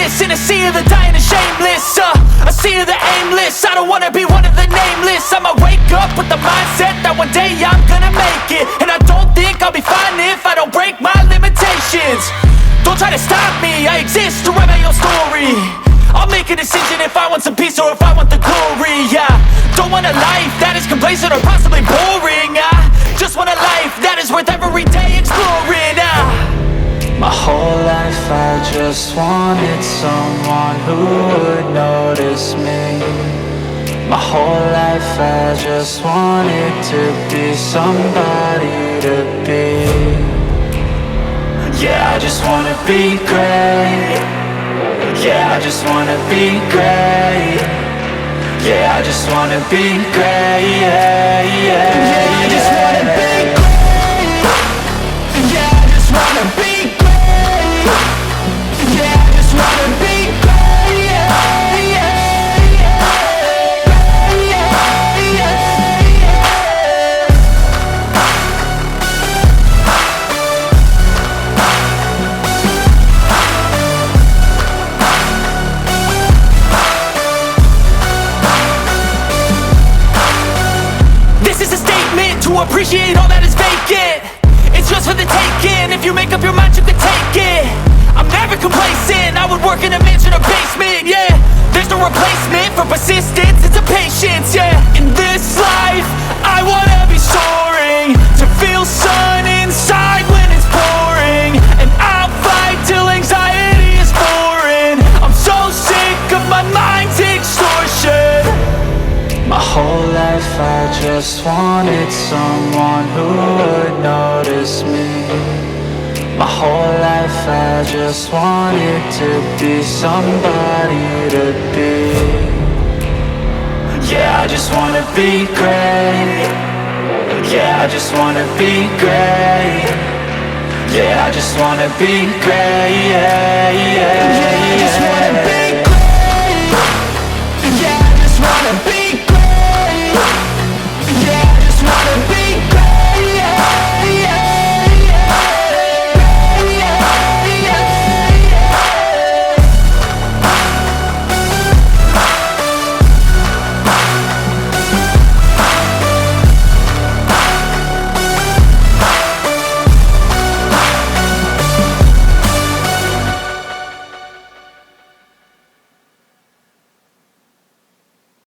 aimless in a sea of the dying and shameless, a sea of the aimless. I don't wanna be one of the nameless. I'ma wake up with the mindset that one day I'm gonna make it. And I don't think I'll be fine if I don't break my limitations. Don't try to stop me, I exist to write my own story. I'll make a decision if I want some peace or if I want the glory. Yeah, don't want a life that is complacent or possibly boring. I just want a life that is worth every day exploring. My whole life I just wanted someone who would notice me. My whole life I just wanted to be somebody to be. Yeah, I just wanna be great. Yeah, I just wanna be great. Yeah, I just wanna be great. Yeah, yeah, I just wanna be great. Yeah, I just wanna be great. Yeah, I just wanna be great. Yeah, yeah, yeah. Yeah, yeah, yeah. This is a statement to appreciate all that is vacant. It's just for the taking. If you make up your mind, you can take it. I'm never complacent. I would work in a mansion or basement. Yeah, there's no replacement for persistence. It's a patience. Yeah, in this life, I wanna be soaring, to feel sun inside when it's pouring. And I'll fight till anxiety is foreign. I'm so sick of my mind's extortion. My whole life I just wanted someone who would notice me. My whole life I just wanted to be somebody to be. Yeah, I just wanna be great. Yeah, I just wanna be great. Yeah, I just wanna be great. Yeah, yeah, yeah.